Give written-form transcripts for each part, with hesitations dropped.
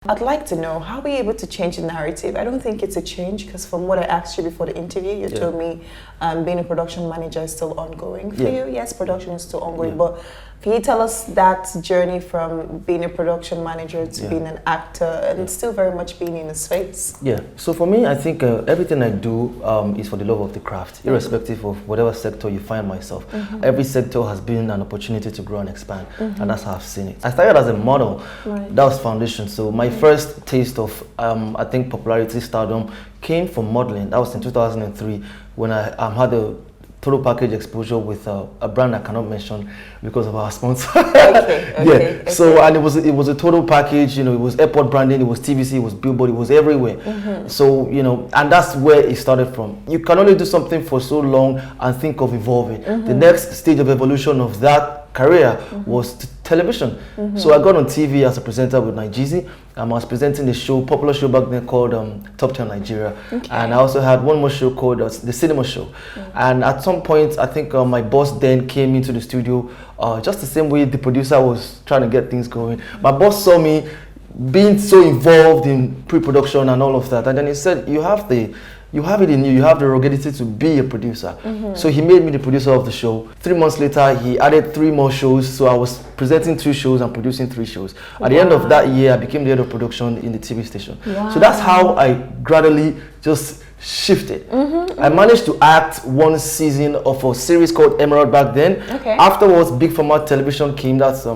I'd like to know, how were you able to change the narrative? I don't think it's a change, because from what I asked you before the interview, you told me being a production manager is still ongoing for you. Yes, production is still ongoing, but can you tell us that journey from being a production manager to being an actor and still very much being in the space? Yeah, so for me, I think everything I do is for the love of the craft, irrespective of whatever sector you find myself. Every sector has been an opportunity to grow and expand, and that's how I've seen it. I started as a model, that was foundation. So my first taste of, I think, popularity, stardom came from modeling. That was in 2003 when I had a total package exposure with a brand I cannot mention because of our sponsor. So and it was a total package. You know, it was airport branding, it was TVC, it was billboard, it was everywhere. So you know, and that's where it started from. You can only do something for so long and think of evolving. The next stage of evolution of that career was television. So I got on TV as a presenter with Nigezie. I was presenting a show, popular show back then called Top 10 Nigeria. And I also had one more show called The Cinema Show. And at some point, I think my boss then came into the studio, just the same way the producer was trying to get things going. My boss saw me being so involved in pre-production and all of that. And then he said, you have it in you, you have the ruggedity to be a producer. So he made me the producer of the show. 3 months later, he added 3 more shows. So I was presenting 2 shows and producing 3 shows. At the end of that year, I became the head of production in the TV station. So that's how I gradually just shifted. I managed to act 1 season of a series called Emerald back then. Afterwards, big format television came. That's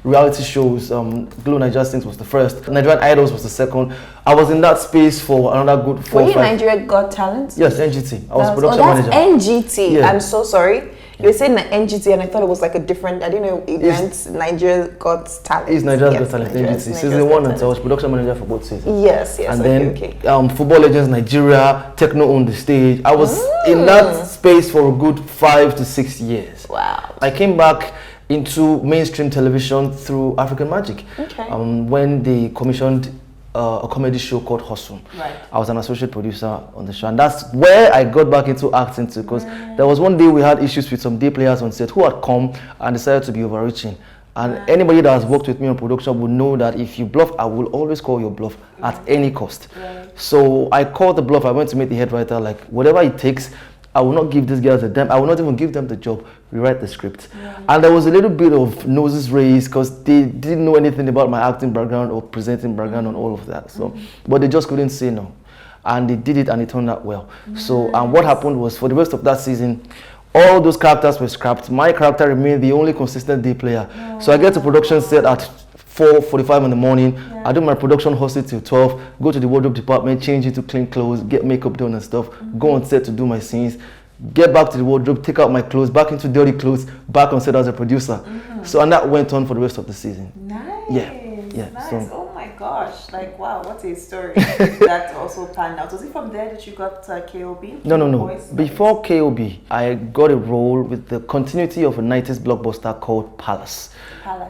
reality shows. Glow Nigeria Sings was the first. Nigerian Idols was the second. I was in that space for another good 4 or 5. Were you Nigeria Got Talent? Yes, NGT. I was production manager. NGT. I'm so sorry. You were saying that NGT, and I thought it was like a different, I didn't know it meant Nigeria Got Talent. It's Nigeria Got Talent, NGT. Season 1 and 2, I was production manager for both seasons. Yes, and then Football Legends Nigeria, Techno on the stage. I was in that space for a good 5 to 6 years. Wow. I came back into mainstream television through African Magic. When they commissioned a comedy show called Hustle. I was an associate producer on the show, and that's where I got back into acting too, because there was one day we had issues with some day players on set who had come and decided to be overreaching. And anybody that has worked with me on production would know that if you bluff, I will always call your bluff at any cost. So I called the bluff. I went to meet the head writer, like, whatever it takes, I will not give these girls a damn. I will not even give them the job. Rewrite the script. And there was a little bit of noses raised because they didn't know anything about my acting background or presenting background and all of that. So, but they just couldn't say no. And they did it, and it turned out well. So, and what happened was, for the rest of that season, all those characters were scrapped. My character remained the only consistent day player. So I get to production set at 4:45 in the morning. I do my production hustle till 12, go to the wardrobe department, change into clean clothes, get makeup done and stuff, go on set to do my scenes, get back to the wardrobe, take out my clothes, back into dirty clothes, back on set as a producer. So, and that went on for the rest of the season. Nice. So, oh my gosh, like, wow, what a story. That also panned out. Was it from there that you got KOB? No. Before KOB, I got a role with the continuity of a 90s blockbuster called Palace.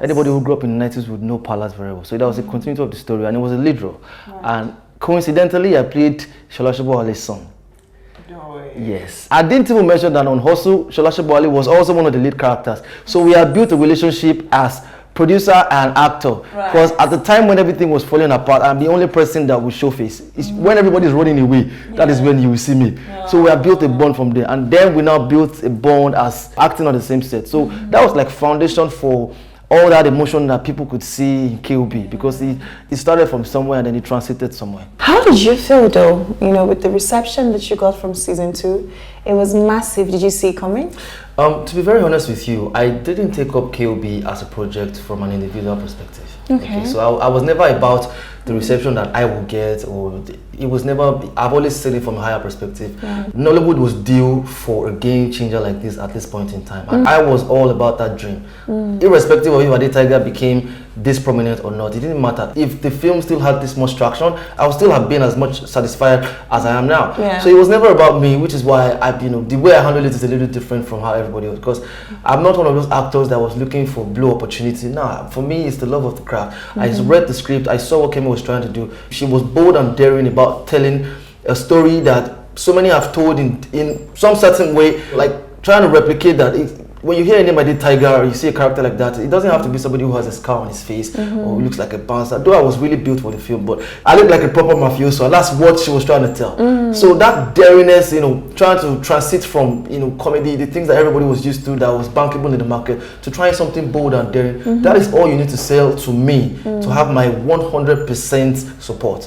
Anybody who grew up in the 90s would know Palace very well. So that was a continuity of the story, and it was a lead role. And coincidentally, I played Shola Sobowale's son. No way. Yes. I didn't even mention that on Hustle, Shola Sobowale was also one of the lead characters. So we had built a relationship as producer and actor, because at the time when everything was falling apart, I'm the only person that will show face. It's when everybody's running away, that is when you will see me. So we have built a bond from there, and then we now built a bond as acting on the same set. So that was like foundation for all that emotion that people could see in KOB, because it started from somewhere and then it transited somewhere. How did you feel though, you know, with the reception that you got from season 2? It was massive. Did you see it coming? To be very honest with you, I didn't take up KOB as a project from an individual perspective. Okay, so I was never about the reception that I will get, or it was never, I've always seen it from a higher perspective. Nollywood was due for a game changer like this at this point in time, and I was all about that dream. Irrespective of if Ade Tiger became this prominent or not, it didn't matter. If the film still had this much traction, I would still have been as much satisfied as I am now. So it was never about me, which is why the way I handle it is a little different from how everybody was, because I'm not one of those actors that was looking for blue opportunity. No, for me, it's the love of the craft. I read the script, I saw what Kemi was trying to do. She was bold and daring about telling a story that so many have told in some certain way, like trying to replicate that. when you hear a name Ade Tiger, or you see a character like that, it doesn't have to be somebody who has a scar on his face or looks like a bouncer. Though I was really built for the film, but I look like a proper mafioso, and that's what she was trying to tell. So that daringness, you know, trying to transit from, you know, comedy, the things that everybody was used to, that was bankable in the market, to trying something bold and daring. That is all you need to sell to me to have my 100% support.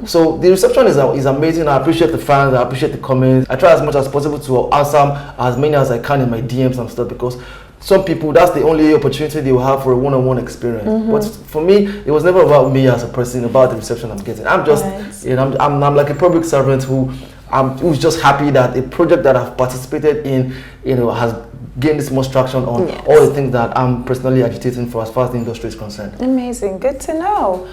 So the reception is amazing. I appreciate the fans. I appreciate the comments. I try as much as possible to answer as many as I can in my DMs and stuff, because some people, that's the only opportunity they will have for a one-on-one experience. But for me, it was never about me as a person, about the reception I'm getting. I'm just, you know, I'm like a public servant who's just happy that a project that I've participated in, you know, has gain this much traction on all the things that I'm personally agitating for as far as the industry is concerned. Amazing, good to know.